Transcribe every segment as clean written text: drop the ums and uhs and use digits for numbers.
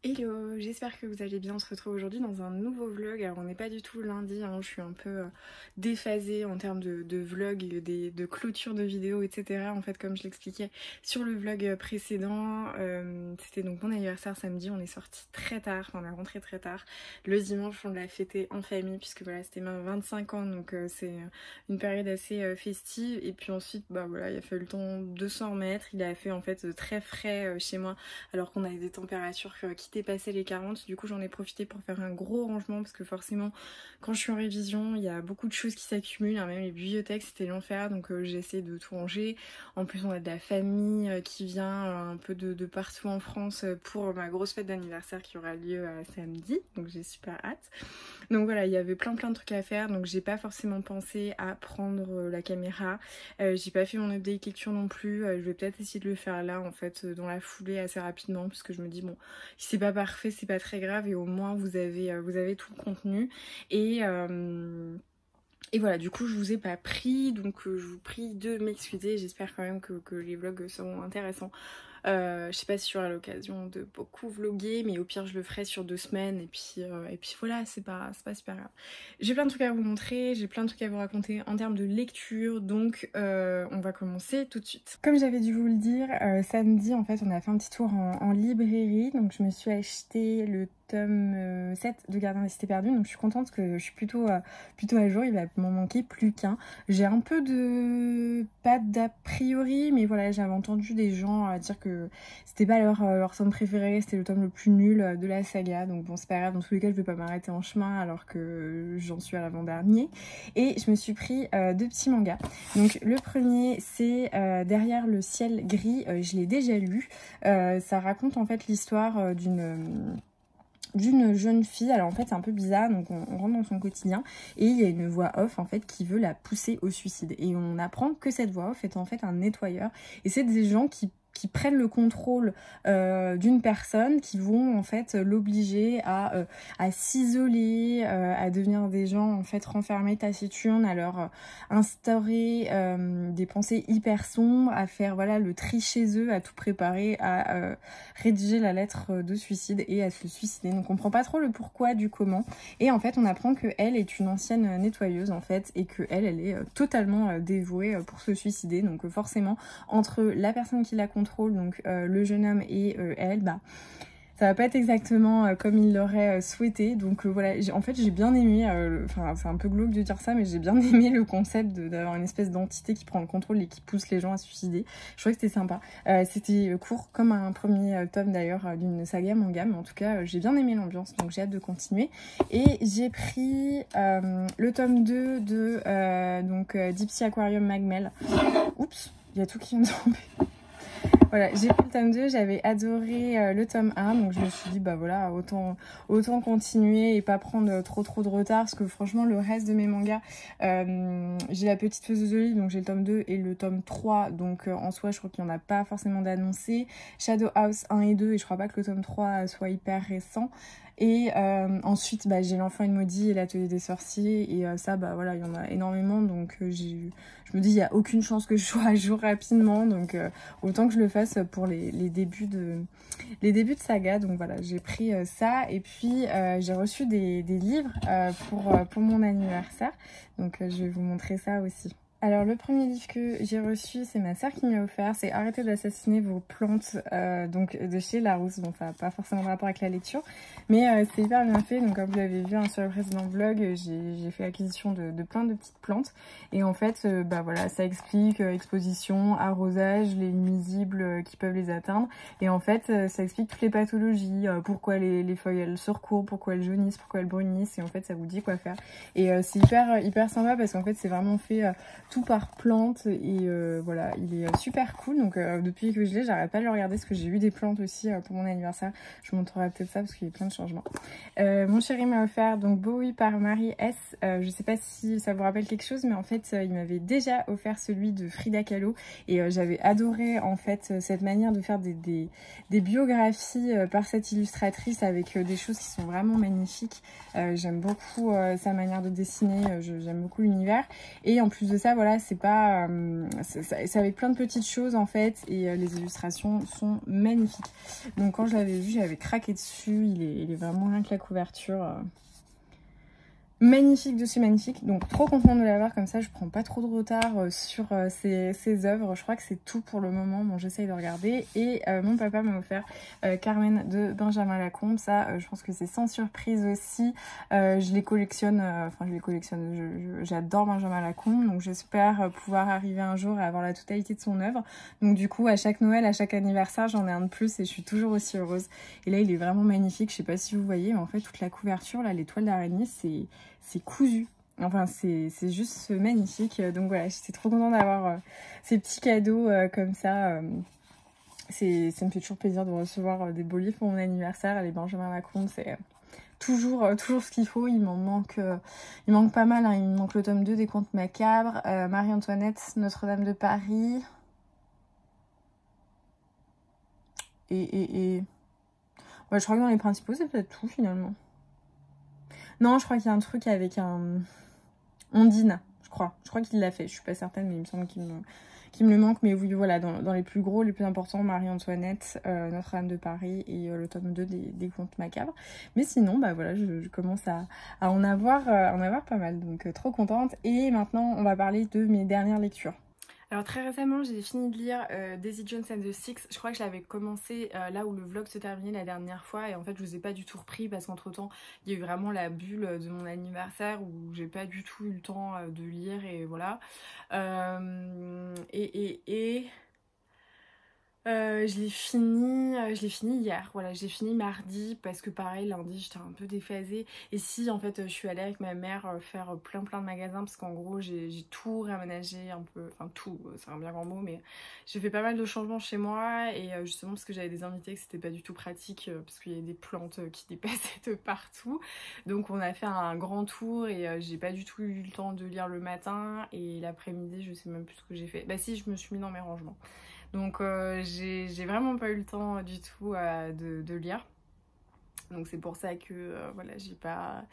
Hello, j'espère que vous allez bien. On se retrouve aujourd'hui dans un nouveau vlog. Alors on n'est pas du tout lundi, hein. Je suis un peu déphasée en termes de vlog, de clôture de vidéos, etc. En fait, comme je l'expliquais sur le vlog précédent, c'était donc mon anniversaire samedi. On est sorti très tard, enfin, on est rentré très tard. Le dimanche on l'a fêté en famille puisque voilà, c'était mes 25 ans, donc c'est une période assez festive. Et puis ensuite, bah voilà, il a fallu le temps de s'en remettre. Il a fait en fait très frais chez moi alors qu'on avait des températures qui dépassaient les 40. Du coup j'en ai profité pour faire un gros rangement parce que forcément quand je suis en révision il y a beaucoup de choses qui s'accumulent, hein, même les bibliothèques c'était l'enfer, donc j'ai essayé de tout ranger. En plus on a de la famille qui vient un peu de partout en France pour ma grosse fête d'anniversaire qui aura lieu samedi, donc j'ai super hâte. Donc voilà, il y avait plein de trucs à faire, donc j'ai pas forcément pensé à prendre la caméra. J'ai pas fait mon update lecture non plus, je vais peut-être essayer de le faire là en fait dans la foulée assez rapidement parce que je me dis bon, si c'est pas parfait c'est pas très grave et au moins vous avez tout le contenu. Et voilà, du coup je vous ai pas pris, donc je vous prie de m'excuser. J'espère quand même que les vlogs seront intéressants. Je sais pas si j'aurai l'occasion de beaucoup vlogger, mais au pire je le ferai sur 2 semaines et puis voilà, c'est pas super grave. J'ai plein de trucs à vous montrer, j'ai plein de trucs à vous raconter en termes de lecture, donc on va commencer tout de suite. Comme j'avais dû vous le dire, samedi en fait on a fait un petit tour en librairie, donc je me suis acheté le tome 7 de Gardien des Cités Perdues, donc je suis contente parce que je suis plutôt à jour, il va m'en manquer plus qu'un. J'ai un peu de... pas d'a priori, mais voilà, j'avais entendu des gens dire que c'était pas leur tome préféré, c'était le tome le plus nul de la saga, donc bon c'est pas grave, dans tous les cas je vais pas m'arrêter en chemin alors que j'en suis à l'avant-dernier. Et je me suis pris 2 petits mangas. Donc le premier c'est Derrière le ciel gris, je l'ai déjà lu. Ça raconte en fait l'histoire d'une jeune fille. Alors en fait c'est un peu bizarre, donc on rentre dans son quotidien et il y a une voix off en fait qui veut la pousser au suicide, et on apprend que cette voix off est en fait un nettoyeur, et c'est des gens qui prennent le contrôle d'une personne, qui vont en fait l'obliger à s'isoler, à devenir des gens en fait renfermés, taciturnes, à leur instaurer des pensées hyper sombres, à faire voilà le tri chez eux, à tout préparer, à rédiger la lettre de suicide et à se suicider. Donc on comprend pas trop le pourquoi du comment, et en fait on apprend que elle est une ancienne nettoyeuse en fait, et que elle est totalement dévouée pour se suicider. Donc forcément entre la personne qui la contrôle, donc le jeune homme, et elle, bah ça va pas être exactement comme il l'aurait souhaité. Donc voilà, en fait j'ai bien aimé, enfin c'est un peu glauque de dire ça, mais j'ai bien aimé le concept d'avoir une espèce d'entité qui prend le contrôle et qui pousse les gens à se suicider. Je trouvais que c'était sympa. C'était court comme un premier tome d'ailleurs d'une saga manga, mais en tout cas j'ai bien aimé l'ambiance, donc j'ai hâte de continuer. Et j'ai pris le tome 2 de Deep Sea Aquarium Magmel. Oups, il y a tout qui vient de tomber. Voilà, j'ai pris le tome 2, j'avais adoré le tome 1, donc je me suis dit bah voilà, autant continuer et pas prendre trop de retard, parce que franchement le reste de mes mangas, j'ai La Petite Faiseuse de Lit, donc j'ai le tome 2 et le tome 3, donc en soi je crois qu'il n'y en a pas forcément d'annoncé. Shadow House 1 et 2, et je crois pas que le tome 3 soit hyper récent. Et ensuite bah, j'ai L'Enfant est maudit et L'Atelier des sorciers, et ça bah voilà, il y en a énormément, donc je me dis il n'y a aucune chance que je sois à jour rapidement, donc autant que je le fasse pour les débuts de saga. Donc voilà, j'ai pris ça, et puis j'ai reçu des livres pour mon anniversaire, donc je vais vous montrer ça aussi. Alors le premier livre que j'ai reçu, c'est ma sœur qui m'a offert, c'est Arrêtez d'assassiner vos plantes, donc de chez Larousse. Bon, ça n'a pas forcément de rapport avec la lecture, mais c'est hyper bien fait. Donc comme vous l'avez vu sur le précédent vlog, j'ai fait l'acquisition de plein de petites plantes, et en fait bah voilà, ça explique exposition, arrosage, les nuisibles qui peuvent les atteindre, et en fait ça explique toutes les pathologies, pourquoi les feuilles elles se recourent, pourquoi elles jaunissent, pourquoi elles brunissent, et en fait ça vous dit quoi faire. Et c'est hyper sympa parce qu'en fait c'est vraiment fait tout par plante, et voilà, il est super cool. Donc depuis que je l'ai, j'arrête pas de le regarder parce que j'ai eu des plantes aussi pour mon anniversaire. Je vous montrerai peut-être ça parce qu'il y a plein de changements. Mon chéri m'a offert donc Bowie par Marie S. Je sais pas si ça vous rappelle quelque chose, mais en fait il m'avait déjà offert celui de Frida Kahlo, et j'avais adoré en fait cette manière de faire des biographies par cette illustratrice avec des choses qui sont vraiment magnifiques. J'aime beaucoup sa manière de dessiner, j'aime beaucoup l'univers, et en plus de ça voilà, voilà, c'est pas... c'est avec plein de petites choses en fait, et les illustrations sont magnifiques. Donc quand je l'avais vu, j'avais craqué dessus, il est vraiment rien que la couverture... magnifique dessus, magnifique. Donc trop contente de l'avoir comme ça, je prends pas trop de retard sur ces œuvres. Je crois que c'est tout pour le moment. Bon, j'essaye de regarder. Et mon papa m'a offert Carmen de Benjamin Lacombe. Ça, je pense que c'est sans surprise aussi. Je les collectionne, enfin je les collectionne, j'adore Benjamin Lacombe. Donc j'espère pouvoir arriver un jour à avoir la totalité de son œuvre. Donc du coup, à chaque Noël, à chaque anniversaire, j'en ai un de plus et je suis toujours aussi heureuse. Et là, il est vraiment magnifique. Je sais pas si vous voyez, mais en fait, toute la couverture, là, les toiles d'araignée, c'est cousu. Enfin, c'est juste magnifique. Donc voilà, j'étais trop contente d'avoir ces petits cadeaux comme ça. Ça me fait toujours plaisir de recevoir des beaux livres pour mon anniversaire. Les Benjamin Lacombe, c'est toujours ce qu'il faut. Il manque pas mal. Hein. Il me manque le tome 2 des Contes Macabres, Marie-Antoinette, Notre-Dame de Paris. Et... Ouais, je crois que dans les principaux, c'est peut-être tout finalement. Non, je crois qu'il y a un truc avec un... Ondine, je crois. Je crois qu'il l'a fait. Je suis pas certaine, mais il me semble qu'il me le manque. Mais oui, voilà, dans les plus gros, les plus importants, Marie-Antoinette, Notre-Dame de Paris et le tome 2 des Contes Macabres. Mais sinon, bah voilà, je commence à en avoir pas mal. Donc trop contente. Et maintenant, on va parler de mes dernières lectures. Alors très récemment, j'ai fini de lire Daisy Jones and the Six. Je crois que je l'avais commencé là où le vlog se terminait la dernière fois, et en fait je vous ai pas du tout repris parce qu'entre temps il y a eu vraiment la bulle de mon anniversaire où j'ai pas du tout eu le temps de lire, et voilà. Je l'ai fini hier, voilà, j'ai fini mardi parce que pareil, lundi j'étais un peu déphasée. Et si en fait je suis allée avec ma mère faire plein de magasins, parce qu'en gros j'ai tout réaménagé un peu, enfin tout, c'est un bien grand mot, mais j'ai fait pas mal de changements chez moi, et justement parce que j'avais des invités, que c'était pas du tout pratique, parce qu'il y avait des plantes qui dépassaient de partout. Donc on a fait un grand tour, et j'ai pas du tout eu le temps de lire le matin, et l'après-midi je sais même plus ce que j'ai fait. Bah si, je me suis mis dans mes rangements. Donc j'ai vraiment pas eu le temps du tout de lire. Donc c'est pour ça que voilà, j'ai pas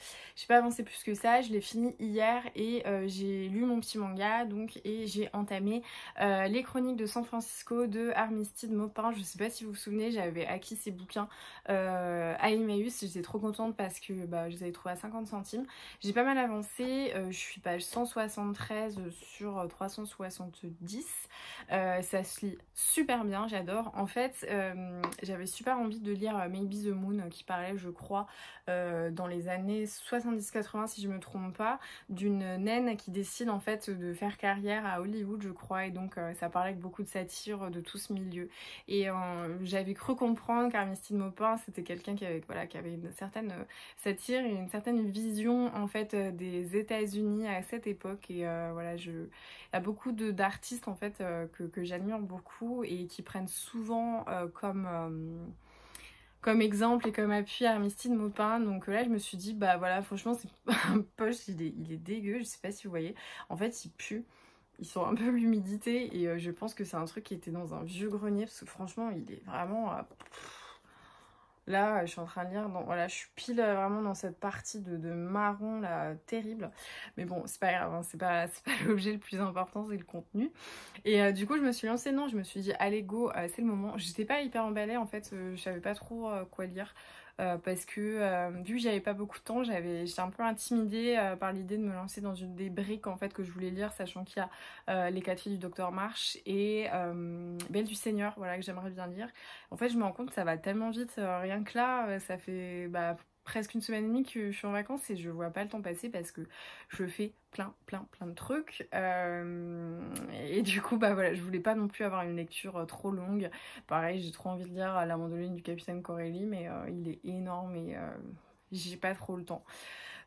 avancé plus que ça. Je l'ai fini hier, et j'ai lu mon petit manga donc, et j'ai entamé les Chroniques de San Francisco de Armistead Maupin. Je sais pas si vous vous souvenez, j'avais acquis ces bouquins à Emmaüs. J'étais trop contente parce que je les avais trouvés à 50 centimes. J'ai pas mal avancé, je suis page 173 sur 370. Ça se lit super bien, j'adore. En fait, j'avais super envie de lire Maybe the Moon, qui parlait, je crois, dans les années 70-80 si je me trompe pas, d'une naine qui décide en fait de faire carrière à Hollywood, je crois, et donc ça parlait avec beaucoup de satire de tout ce milieu. Et j'avais cru comprendre qu'Armistead Maupin, c'était quelqu'un qui avait une certaine satire et une certaine vision en fait des États-Unis à cette époque. Et voilà, il y a beaucoup d'artistes en fait que j'admire beaucoup, et qui prennent souvent comme exemple et comme appui Armistead Maupin. Donc là je me suis dit bah voilà, franchement c'est un poche, il est dégueu, je sais pas si vous voyez, en fait il pue, il sent un peu l'humidité, et je pense que c'est un truc qui était dans un vieux grenier, parce que franchement il est vraiment là je suis en train de lire, voilà, je suis pile vraiment dans cette partie de marron là, terrible. Mais bon, c'est pas grave, hein, c'est pas l'objet le plus important, c'est le contenu. Et du coup je me suis lancée, non, je me suis dit allez go, c'est le moment. J'étais pas hyper emballée en fait, je savais pas trop quoi lire. Parce que vu que j'avais pas beaucoup de temps, j'étais un peu intimidée par l'idée de me lancer dans une des briques en fait que je voulais lire, sachant qu'il y a Les 4 filles du Docteur March et Belle du Seigneur, voilà, que j'aimerais bien lire. En fait je me rends compte que ça va tellement vite, rien que là ça fait presque une semaine et demie que je suis en vacances, et je vois pas le temps passer parce que je fais plein de trucs, et du coup voilà, je voulais pas non plus avoir une lecture trop longue. Pareil, j'ai trop envie de lire La mandoline du capitaine Corelli, mais il est énorme, et j'ai pas trop le temps.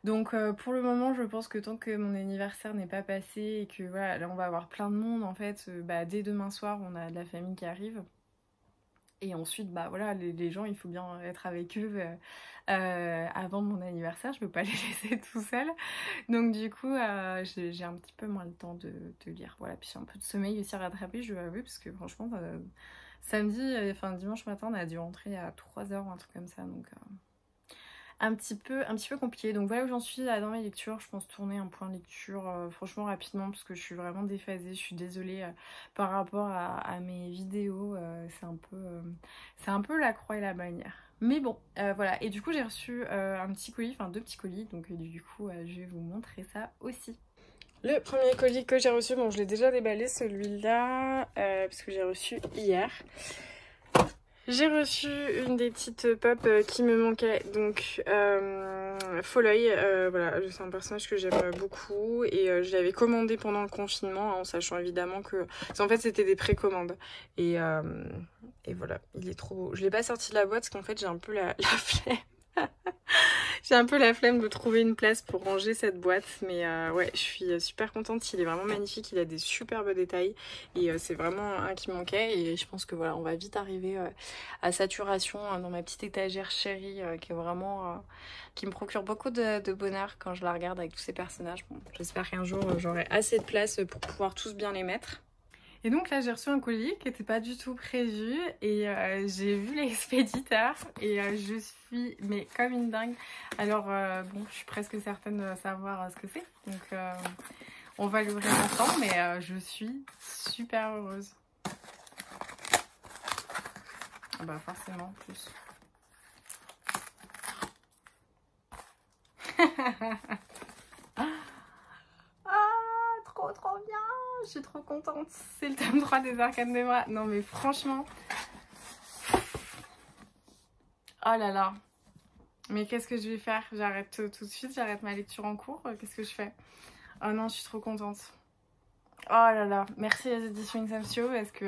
Donc pour le moment je pense que tant que mon anniversaire n'est pas passé, et que voilà, là on va avoir plein de monde en fait, dès demain soir on a de la famille qui arrive. Et ensuite, voilà, les gens, il faut bien être avec eux avant mon anniversaire. Je peux pas les laisser tout seuls. Donc du coup, j'ai un petit peu moins le temps de lire. Voilà, puis j'ai un peu de sommeil aussi à rattraper, je dois avouer, parce que franchement, samedi, enfin dimanche matin, on a dû rentrer à 3h ou un truc comme ça. Donc un petit peu compliqué. Donc voilà où j'en suis là dans mes lectures. Je pense tourner un point lecture franchement rapidement parce que je suis vraiment déphasée. Je suis désolée par rapport à mes vidéos. C'est un peu la croix et la bannière. Mais bon, voilà. Et du coup, j'ai reçu un petit colis, enfin 2 petits colis. Donc du coup, je vais vous montrer ça aussi. Le premier colis que j'ai reçu, bon, je l'ai déjà déballé celui-là, parce que j'ai reçu hier. J'ai reçu une des petites pop qui me manquait, donc Folloy, voilà, c'est un personnage que j'aime beaucoup et je l'avais commandé pendant le confinement en sachant évidemment que en fait c'était des précommandes et voilà, il est trop beau. Je l'ai pas sorti de la boîte parce qu'en fait j'ai un peu la flemme. J'ai un peu la flemme de trouver une place pour ranger cette boîte, mais ouais, je suis super contente. Il est vraiment magnifique, il a des superbes détails et c'est vraiment un qui me manquait. Et je pense que voilà, on va vite arriver à saturation dans ma petite étagère chérie qui est vraiment qui me procure beaucoup de bonheur quand je la regarde avec tous ces personnages. Bon, j'espère qu'un jour j'aurai assez de place pour pouvoir tous bien les mettre. Et donc là j'ai reçu un colis qui n'était pas du tout prévu et j'ai vu l'expéditeur et je suis mais comme une dingue. Alors bon, je suis presque certaine de savoir ce que c'est, donc on va l'ouvrir ensemble, mais je suis super heureuse. Ah bah forcément plus. Trop bien, je suis trop contente. C'est le tome 3 des Arcanes d'Emeraude. Non mais franchement, oh là là, mais qu'est-ce que je vais faire? J'arrête tout de suite, j'arrête ma lecture en cours, qu'est-ce que je fais? Oh non, je suis trop contente. Oh là là, merci les éditions Inceptio parce que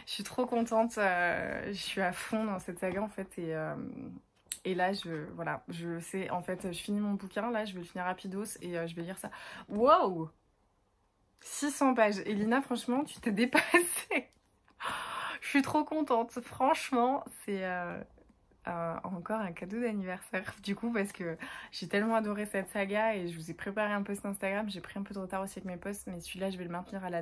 je suis trop contente, je suis à fond dans cette saga en fait et là voilà, je sais en fait, je finis mon bouquin, là je vais le finir rapidos et je vais lire ça. Wow, 600 pages. Elina, franchement, tu t'es dépassée. Je suis trop contente. Franchement, c'est encore un cadeau d'anniversaire. Du coup, parce que j'ai tellement adoré cette saga et je vous ai préparé un post Instagram. J'ai pris un peu de retard aussi avec mes posts, mais celui-là, je vais le maintenir à la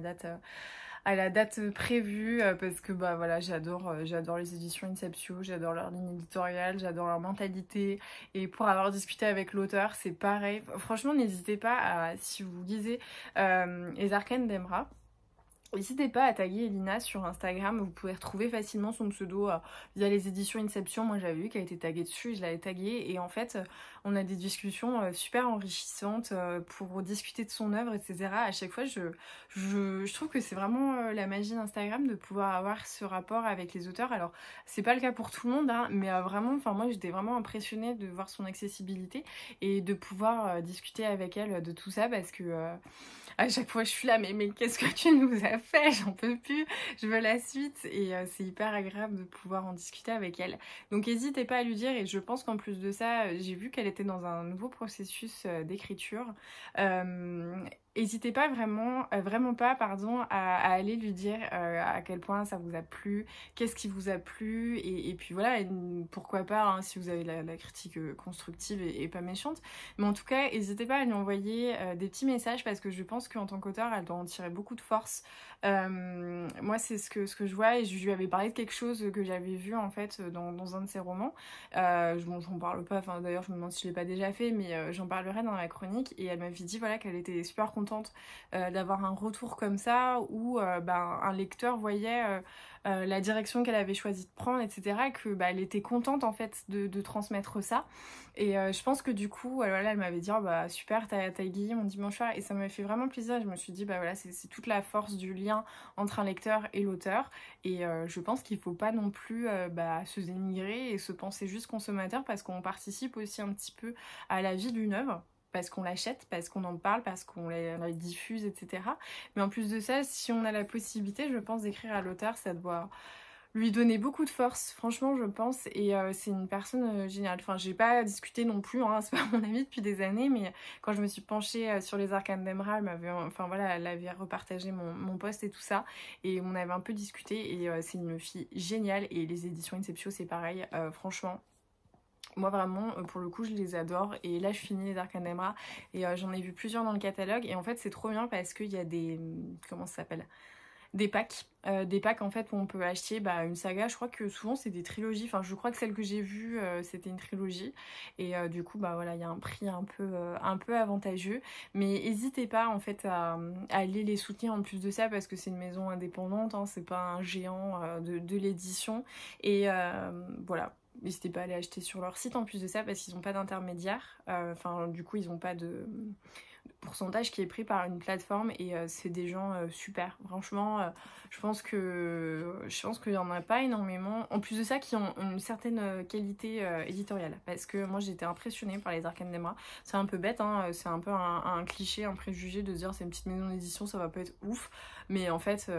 date prévue parce que bah voilà, j'adore les éditions Inceptio, j'adore leur ligne éditoriale, j'adore leur mentalité et pour avoir discuté avec l'auteur, c'est pareil. Franchement, n'hésitez pas à, si vous lisez les Arcanes d'Emeraude, n'hésitez pas à taguer Elina sur Instagram, vous pouvez retrouver facilement son pseudo via les éditions Inception. Moi j'avais vu qu'elle était taguée dessus, je l'avais taguée et en fait on a des discussions super enrichissantes pour discuter de son œuvre, etc. À chaque fois je trouve que c'est vraiment la magie d'Instagram de pouvoir avoir ce rapport avec les auteurs. Alors c'est pas le cas pour tout le monde hein, mais vraiment, enfin moi j'étais vraiment impressionnée de voir son accessibilité et de pouvoir discuter avec elle de tout ça parce que à chaque fois je suis là mais qu'est-ce que tu nous as fait, j'en peux plus, je veux la suite et c'est hyper agréable de pouvoir en discuter avec elle. Donc n'hésitez pas à lui dire et je pense qu'en plus de ça j'ai vu qu'elle était dans un nouveau processus d'écriture. N'hésitez pas vraiment pas à aller lui dire à quel point ça vous a plu, qu'est-ce qui vous a plu et puis voilà, et pourquoi pas hein, si vous avez la critique constructive et pas méchante, mais en tout cas n'hésitez pas à lui envoyer des petits messages parce que je pense qu'en tant qu'auteur elle doit en tirer beaucoup de force. Moi c'est ce que je vois et je lui avais parlé de quelque chose que j'avais vu en fait dans un de ses romans. J'en parle pas, enfin d'ailleurs je me demande si je l'ai pas déjà fait, mais j'en parlerai dans la chronique et elle m'avait dit voilà qu'elle était super contente d'avoir un retour comme ça où un lecteur voyait la direction qu'elle avait choisi de prendre, etc. Et que elle était contente en fait de transmettre ça. Et je pense que du coup, voilà, elle m'avait dit oh, bah super, t'as aiguillé mon dimanche soir et ça m'a fait vraiment plaisir. Je me suis dit bah voilà, c'est toute la force du lien entre un lecteur et l'auteur. Et je pense qu'il faut pas non plus se dénigrer et se penser juste consommateur parce qu'on participe aussi un petit peu à la vie d'une œuvre. Parce qu'on l'achète, parce qu'on en parle, parce qu'on la diffuse, etc. Mais en plus de ça, si on a la possibilité, je pense, d'écrire à l'auteur, ça doit lui donner beaucoup de force, franchement, je pense. Et c'est une personne géniale. Enfin, j'ai pas discuté non plus, hein, c'est pas mon amie depuis des années, mais quand je me suis penchée sur les Arcanes d'Emeraude, elle avait repartagé mon post et tout ça. Et on avait un peu discuté et c'est une fille géniale. Et les éditions Inceptio, c'est pareil, franchement. Moi vraiment pour le coup je les adore et là je finis les Arcanes d'Emeraude et j'en ai vu plusieurs dans le catalogue et en fait c'est trop bien parce qu'il y a des... comment ça s'appelle ? des packs en fait où on peut acheter une saga. Je crois que souvent c'est des trilogies, enfin je crois que celle que j'ai vue c'était une trilogie et du coup voilà, il y a un prix un peu avantageux, mais n'hésitez pas en fait à aller les soutenir en plus de ça, parce que c'est une maison indépendante, hein, c'est pas un géant de l'édition, et voilà. N'hésitez pas à aller acheter sur leur site en plus de ça, parce qu'ils n'ont pas d'intermédiaire, enfin du coup ils n'ont pas de pourcentage qui est pris par une plateforme, et c'est des gens super. Franchement, je pense qu'il y en a pas énormément. En plus de ça, qui ont une certaine qualité éditoriale. Parce que moi, j'étais impressionnée par les Arcanes d'Emeraude. C'est un peu bête, hein, c'est un peu un cliché, un préjugé de se dire c'est une petite maison d'édition, ça va pas être ouf. Mais en fait,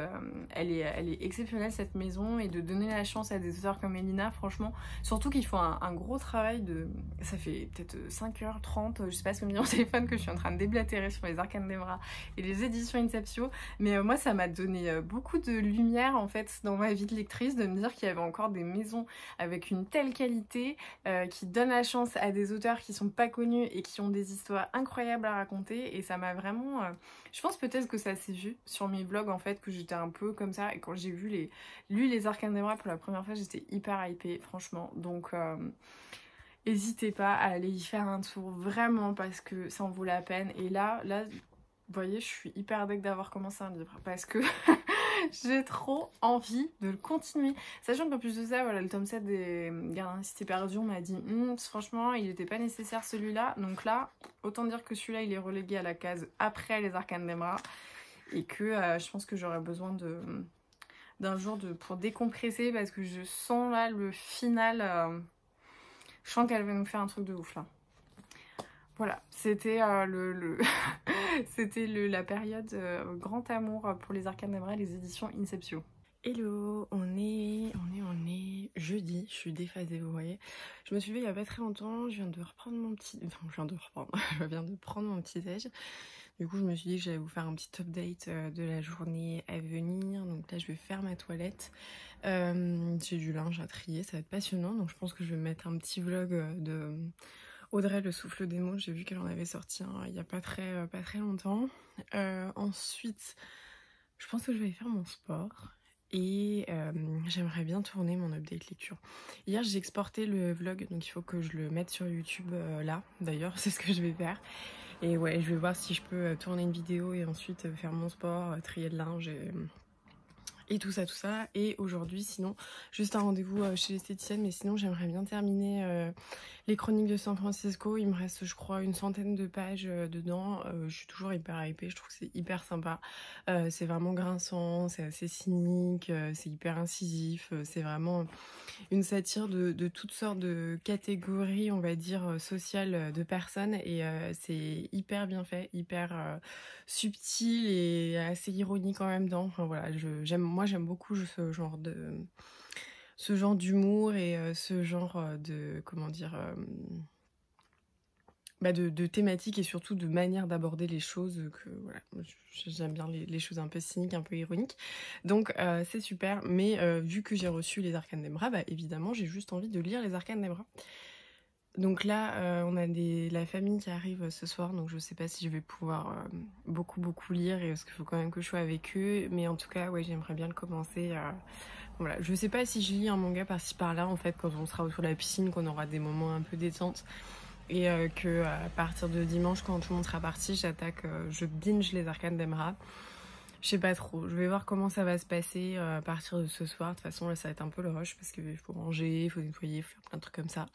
elle est exceptionnelle cette maison, et de donner la chance à des auteurs comme Elina, franchement, surtout qu'ils font un gros travail de... Ça fait peut-être 5h30, je sais pas ce que me dit mon téléphone, que je suis en train de déblatérer sur les Arcanes d'Emeraude et les éditions Inceptio, mais moi ça m'a donné beaucoup de lumière en fait dans ma vie de lectrice, de me dire qu'il y avait encore des maisons avec une telle qualité qui donnent la chance à des auteurs qui sont pas connus et qui ont des histoires incroyables à raconter, et ça m'a vraiment... Je pense peut-être que ça s'est vu sur mes vlogs en fait, que j'étais un peu comme ça, et quand j'ai lu les Arcanes d'Emeraude pour la première fois, j'étais hyper hypée franchement, donc n'hésitez pas à aller y faire un tour vraiment, parce que ça en vaut la peine. Et là vous voyez, je suis hyper deg d'avoir commencé un livre, parce que j'ai trop envie de le continuer, sachant qu'en plus de ça, voilà, le tome 7 des Gardiens de la Cité Perdue, on m'a dit franchement il n'était pas nécessaire celui-là, donc là autant dire que celui-là il est relégué à la case après les Arcanes d'Emeraude, et que je pense que j'aurais besoin d'un jour pour décompresser, parce que je sens là le final, je sens qu'elle va nous faire un truc de ouf là. Voilà, c'était c'était la période grand amour pour les Arcanes d'Emeraude, les éditions Inceptio. Hello, on est jeudi, je suis déphasée, vous voyez. Je me suis levée il y a pas très longtemps, je viens de prendre mon petit déj. Du coup, je me suis dit que j'allais vous faire un petit update de la journée à venir. Donc là, je vais faire ma toilette. J'ai du linge à trier, ça va être passionnant. Donc je pense que je vais mettre un petit vlog de Audrey, le souffle des mots. J'ai vu qu'elle en avait sorti il y a pas très longtemps. Ensuite, je pense que je vais faire mon sport. Et j'aimerais bien tourner mon update lecture. Hier j'ai exporté le vlog, donc il faut que je le mette sur YouTube là. D'ailleurs c'est ce que je vais faire. Et ouais, je vais voir si je peux tourner une vidéo et ensuite faire mon sport, trier le linge et tout ça. Et aujourd'hui, sinon, juste un rendez-vous chez l'esthéticienne, mais sinon j'aimerais bien terminer les chroniques de San Francisco. Il me reste, je crois, une centaine de pages dedans. Je suis toujours hyper hypée, je trouve que c'est hyper sympa. C'est vraiment grinçant, c'est assez cynique, c'est hyper incisif, c'est vraiment une satire de toutes sortes de catégories, on va dire, sociales de personnes, et c'est hyper bien fait, hyper subtil et assez ironique en même temps. Enfin voilà, moi j'aime beaucoup ce genre d'humour et ce genre de, comment dire, de thématiques, et surtout de manière d'aborder les choses, que voilà, j'aime bien les choses un peu cyniques, un peu ironiques, donc c'est super. Mais vu que j'ai reçu les Arcanes d'Emeraude, évidemment j'ai juste envie de lire les Arcanes d'Emeraude. Donc là on a la famille qui arrive ce soir, donc je sais pas si je vais pouvoir beaucoup lire, et parce qu'il faut quand même que je sois avec eux, mais en tout cas ouais, j'aimerais bien le commencer. Voilà, je sais pas si je lis un manga par-ci par-là en fait, quand on sera autour de la piscine, qu'on aura des moments un peu détente, et que à partir de dimanche, quand tout le monde sera parti, je binge les Arcanes d'Emeraude. Je sais pas trop, je vais voir comment ça va se passer à partir de ce soir. De toute façon là ça va être un peu le rush, parce qu'il faut ranger, il faut nettoyer, il faut faire plein de trucs comme ça.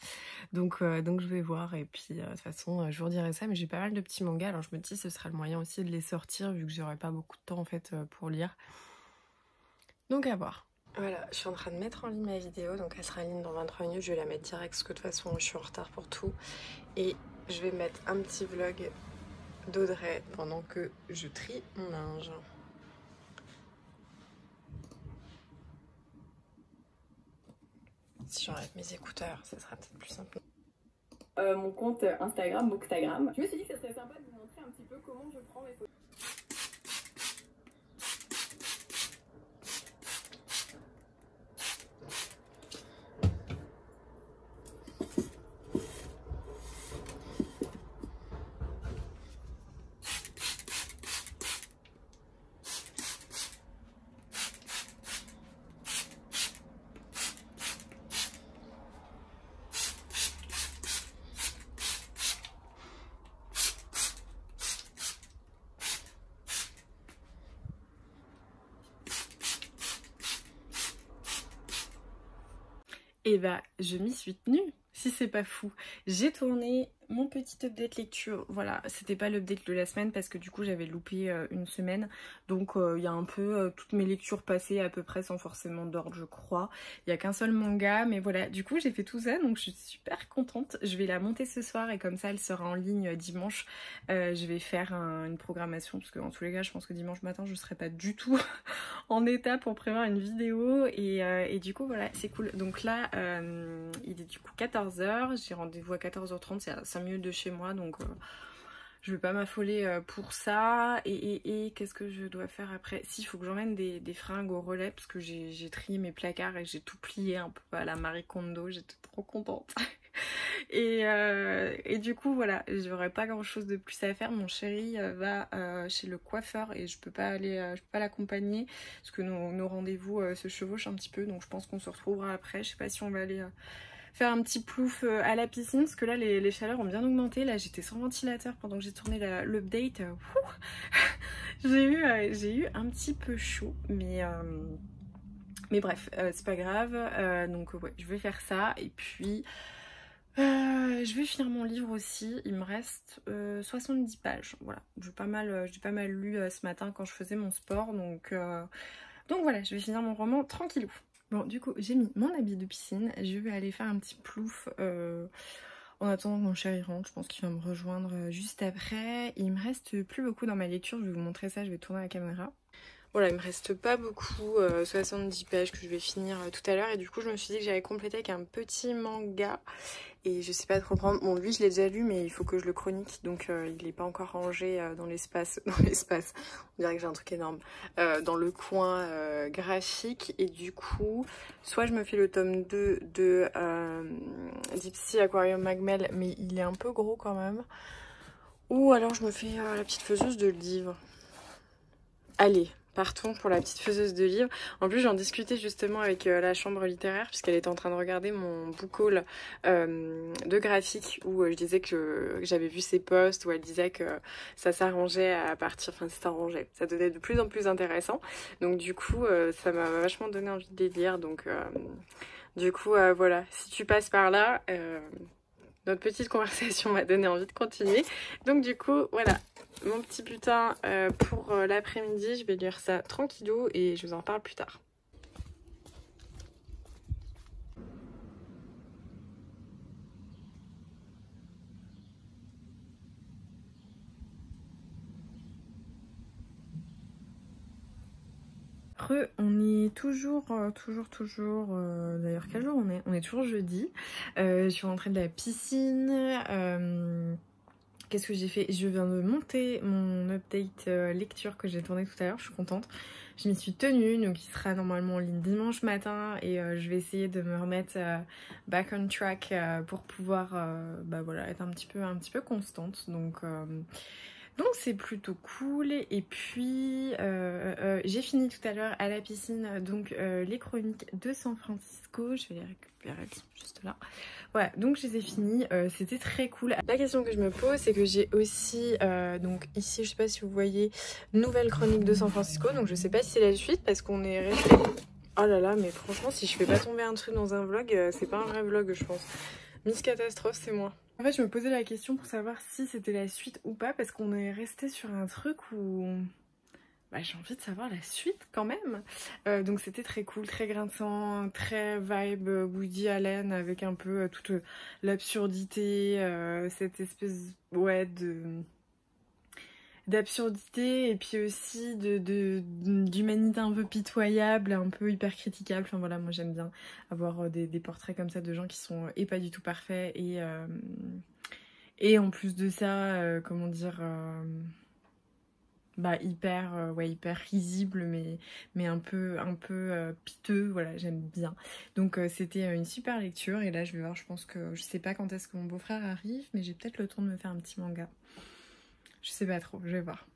Donc je vais voir, et puis de toute façon je vous redirai ça. Mais j'ai pas mal de petits mangas, alors je me dis ce sera le moyen aussi de les sortir, vu que j'aurai pas beaucoup de temps en fait pour lire. Donc à voir. Voilà, je suis en train de mettre en ligne ma vidéo, donc elle sera en ligne dans 23 minutes, je vais la mettre direct, parce que de toute façon je suis en retard pour tout. Et je vais mettre un petit vlog d'Audrey pendant que je trie mon linge. Si j'enlève mes écouteurs, ça sera peut-être plus simple. Mon compte Instagram, Bookstagram. Je me suis dit que ça serait sympa de vous montrer un petit peu comment je prends mes photos. Et bah je m'y suis tenue, si c'est pas fou. J'ai tourné mon petit update lecture, voilà, c'était pas l'update de la semaine parce que du coup j'avais loupé une semaine, donc il y a un peu toutes mes lectures passées à peu près sans forcément d'ordre je crois. Il y a qu'un seul manga, mais voilà, du coup j'ai fait tout ça, donc je suis super contente. Je vais la monter ce soir et comme ça elle sera en ligne dimanche. Je vais faire une programmation parce que en tous les cas je pense que dimanche matin je serai pas du tout en état pour prévoir une vidéo et du coup voilà c'est cool. Donc là il est du coup 14h, j'ai rendez-vous à 14h30, c'est à 5 minutes de chez moi donc je vais pas m'affoler pour ça. Et qu'est-ce que je dois faire après? Si, il faut que j'emmène des fringues au relais parce que j'ai trié mes placards et j'ai tout plié un peu à la Marie Kondo, j'étais trop contente. Et du coup voilà, j'aurais pas grand chose de plus à faire. Mon chéri va chez le coiffeur et je peux pas aller, je peux pas l'accompagner parce que nos rendez-vous se chevauchent un petit peu, donc je pense qu'on se retrouvera après. Je sais pas si on va aller faire un petit plouf à la piscine parce que là les chaleurs ont bien augmenté. Là j'étais sans ventilateur pendant que j'ai tourné l'update. J'ai eu un petit peu chaud, mais bref, c'est pas grave. Donc ouais, je vais faire ça et puis je vais finir mon livre aussi. Il me reste 70 pages. Voilà, j'ai pas mal lu ce matin quand je faisais mon sport, donc voilà, je vais finir mon roman tranquillou. Bon, du coup, j'ai mis mon habit de piscine. Je vais aller faire un petit plouf en attendant que mon chéri rentre. Je pense qu'il va me rejoindre juste après. Il me reste plus beaucoup dans ma lecture. Je vais vous montrer ça, je vais tourner la caméra. Voilà, il me reste pas beaucoup, 70 pages que je vais finir tout à l'heure. Et du coup, je me suis dit que j'allais compléter avec un petit manga. Et je sais pas trop prendre. Bon, lui, je l'ai déjà lu, mais il faut que je le chronique. Donc, il n'est pas encore rangé dans l'espace. On dirait que j'ai un truc énorme. Dans le coin graphique. Et du coup, soit je me fais le tome 2 de Deep Sea Aquarium Magmel, mais il est un peu gros quand même. Ou alors je me fais la petite faiseuse de livres. Allez, partons pour la petite faiseuse de livres. En plus, j'en discutais justement avec la chambre littéraire puisqu'elle était en train de regarder mon book haul de graphique où je disais que j'avais vu ses posts où elle disait que ça s'arrangeait à partir... Enfin, ça s'arrangeait. Ça devenait de plus en plus intéressant. Donc du coup, ça m'a vachement donné envie de les lire. Donc du coup, voilà. Si tu passes par là... notre petite conversation m'a donné envie de continuer. Donc du coup, voilà, mon petit butin pour l'après-midi. Je vais lire ça tranquillou et je vous en parle plus tard. On est toujours, d'ailleurs quel jour on est? On est toujours jeudi. Je suis rentrée de la piscine. Qu'est-ce que j'ai fait? Je viens de monter mon update lecture que j'ai tourné tout à l'heure, je suis contente. Je m'y suis tenue, donc il sera normalement en ligne dimanche matin et je vais essayer de me remettre back on track pour pouvoir voilà, être un petit peu constante. Donc c'est plutôt cool. Et puis j'ai fini tout à l'heure à la piscine donc les chroniques de San Francisco. Je vais les récupérer, elles sont juste là. Voilà, donc je les ai finis, c'était très cool. La question que je me pose, c'est que j'ai aussi donc ici, je sais pas si vous voyez, nouvelle chronique de San Francisco. Donc je sais pas si c'est la suite parce qu'on est resté... Oh là là, mais franchement, si je fais pas tomber un truc dans un vlog, c'est pas un vrai vlog je pense. Miss Catastrophe, c'est moi. En fait, je me posais la question pour savoir si c'était la suite ou pas, parce qu'on est resté sur un truc où j'ai envie de savoir la suite quand même. Donc c'était très cool, très grinçant, très vibe Woody Allen avec un peu toute l'absurdité, cette espèce d'absurdité et puis aussi d'humanité un peu pitoyable, un peu hyper critiquable. Enfin voilà, moi j'aime bien avoir des portraits comme ça de gens qui sont pas du tout parfaits et en plus de ça, comment dire, hyper risible mais un peu piteux. Voilà, j'aime bien. Donc c'était une super lecture et là je vais voir, je pense que je sais pas quand est-ce que mon beau-frère arrive, mais j'ai peut-être le temps de me faire un petit manga. Je sais pas trop, je vais voir.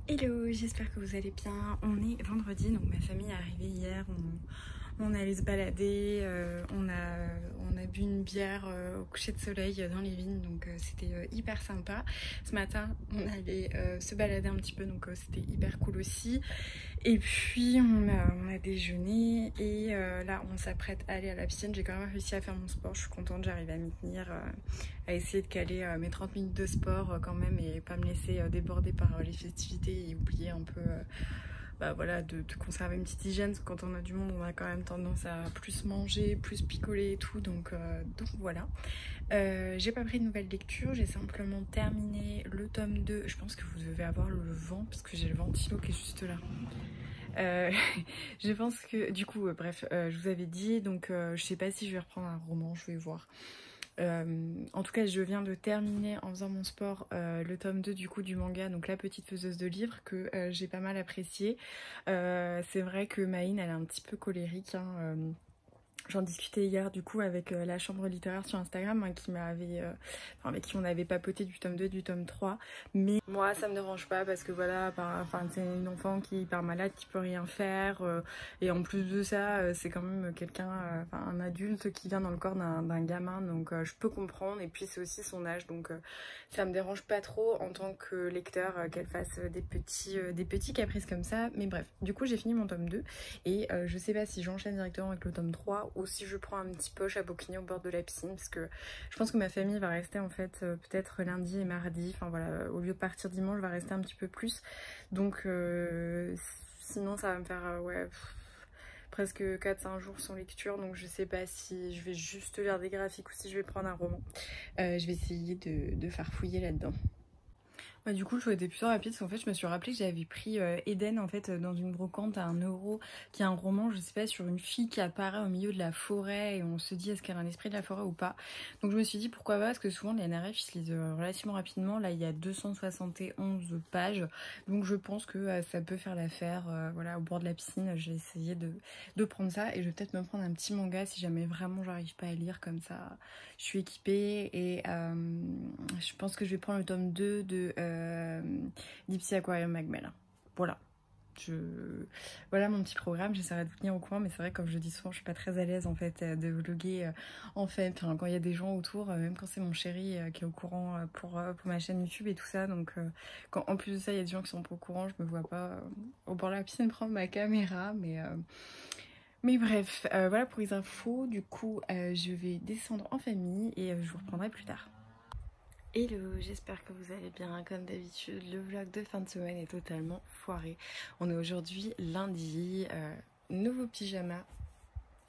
Hello, j'espère que vous allez bien. On est vendredi, donc ma famille est arrivée hier. On est allé se balader, on a bu une bière au coucher de soleil dans les vignes, donc c'était hyper sympa. Ce matin, on allait se balader un petit peu, donc c'était hyper cool aussi. Et puis on a déjeuné et là on s'apprête à aller à la piscine. J'ai quand même réussi à faire mon sport, je suis contente, j'arrive à m'y tenir, à essayer de caler mes 30 minutes de sport quand même et pas me laisser déborder par les festivités et oublier un peu... Bah voilà, de conserver une petite hygiène, parce que quand on a du monde, on a quand même tendance à plus manger, plus picoler et tout, donc voilà. J'ai pas pris de nouvelles lectures, j'ai simplement terminé le tome 2. Je pense que vous devez avoir le vent, parce que j'ai le ventilo qui est juste là. Je pense que, du coup, bref, je vous avais dit, donc je sais pas si je vais reprendre un roman, je vais voir. En tout cas, je viens de terminer en faisant mon sport le tome 2 du coup du manga, donc La Petite Faiseuse de Livres, que j'ai pas mal apprécié. C'est vrai que Maïn, elle est un petit peu colérique, hein, j'en discutais hier du coup avec la chambre littéraire sur Instagram, hein, qui m'avait, avec qui on avait papoté du tome 2 et du tome 3. Mais moi ça me dérange pas parce que voilà, c'est une enfant qui est hyper malade, qui peut rien faire. Et en plus de ça, c'est quand même quelqu'un, un adulte qui vient dans le corps d'un gamin. Donc je peux comprendre. Et puis c'est aussi son âge. Donc ça me dérange pas trop en tant que lecteur qu'elle fasse des petits caprices comme ça. Mais bref, du coup j'ai fini mon tome 2. Et je sais pas si j'enchaîne directement avec le tome 3 ou si je prends un petit poche à bouquiner au bord de la piscine, parce que je pense que ma famille va rester en fait peut-être lundi et mardi, enfin voilà, au lieu de partir dimanche, je vais rester un petit peu plus, donc sinon ça va me faire presque 4-5 jours sans lecture, donc je sais pas si je vais juste lire des graphiques ou si je vais prendre un roman. Je vais essayer de farfouiller là-dedans. Bah, du coup le choix était plutôt rapide parce qu'en fait je me suis rappelé que j'avais pris Eden en fait dans une brocante à 1 €, qui est un roman, je sais pas, sur une fille qui apparaît au milieu de la forêt et on se dit est-ce qu'elle a un esprit de la forêt ou pas. Donc je me suis dit pourquoi pas, parce que souvent les NRF ils se lisent relativement rapidement. Là il y a 271 pages, donc je pense que ça peut faire l'affaire. Voilà, au bord de la piscine, j'ai essayé de prendre ça et je vais peut-être me prendre un petit manga si jamais vraiment j'arrive pas à lire, comme ça je suis équipée. Et je pense que je vais prendre le tome 2 de Deep Sea Aquarium Magmel. Voilà. Voilà mon petit programme, j'essaierai de vous tenir au courant, mais c'est vrai, comme je le dis souvent, je suis pas très à l'aise en fait de vlogger en fait, enfin, quand il y a des gens autour, même quand c'est mon chéri qui est au courant pour ma chaîne YouTube et tout ça, donc quand en plus de ça il y a des gens qui sont pas au courant, je me vois pas au bord de la piscine prendre ma caméra, mais bref, voilà pour les infos. Du coup je vais descendre en famille et je vous reprendrai plus tard. Hello, j'espère que vous allez bien. Comme d'habitude, le vlog de fin de semaine est totalement foiré. On est aujourd'hui lundi, nouveau pyjama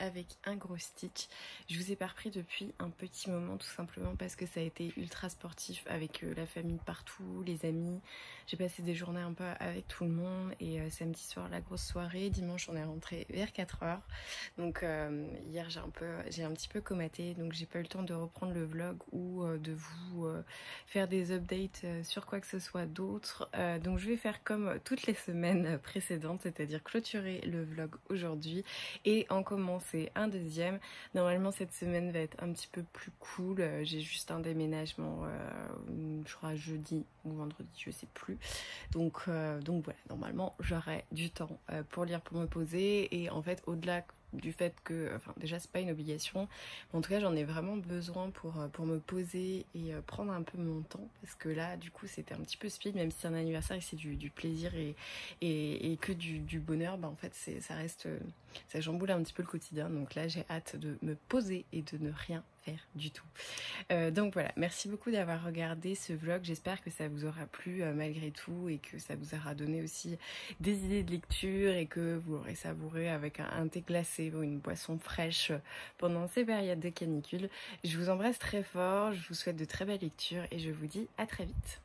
avec un gros stitch. Je vous ai pas repris depuis un petit moment, tout simplement parce que ça a été ultra sportif avec la famille partout, les amis. J'ai passé des journées un peu avec tout le monde et samedi soir la grosse soirée, dimanche on est rentré vers 4 h. Donc hier j'ai un petit peu comaté, donc j'ai pas eu le temps de reprendre le vlog ou de vous faire des updates sur quoi que ce soit d'autre. Donc je vais faire comme toutes les semaines précédentes, c'est-à-dire clôturer le vlog aujourd'hui et en commencer un deuxième. Normalement cette semaine va être un petit peu plus cool, j'ai juste un déménagement je crois jeudi ou vendredi, je sais plus, donc voilà, normalement j'aurai du temps pour lire, pour me poser. Et en fait au-delà du fait que, enfin déjà c'est pas une obligation, mais en tout cas j'en ai vraiment besoin pour me poser et prendre un peu mon temps, parce que là du coup c'était un petit peu speed, même si c'est un anniversaire et c'est du plaisir et que du bonheur, bah en fait ça reste, ça chamboule un petit peu le quotidien, donc là j'ai hâte de me poser et de ne rien faire du tout. Donc voilà, merci beaucoup d'avoir regardé ce vlog, j'espère que ça vous aura plu malgré tout, et que ça vous aura donné aussi des idées de lecture et que vous l'aurez savouré avec un thé glacé ou une boisson fraîche pendant ces périodes de canicule. Je vous embrasse très fort, je vous souhaite de très belles lectures et je vous dis à très vite.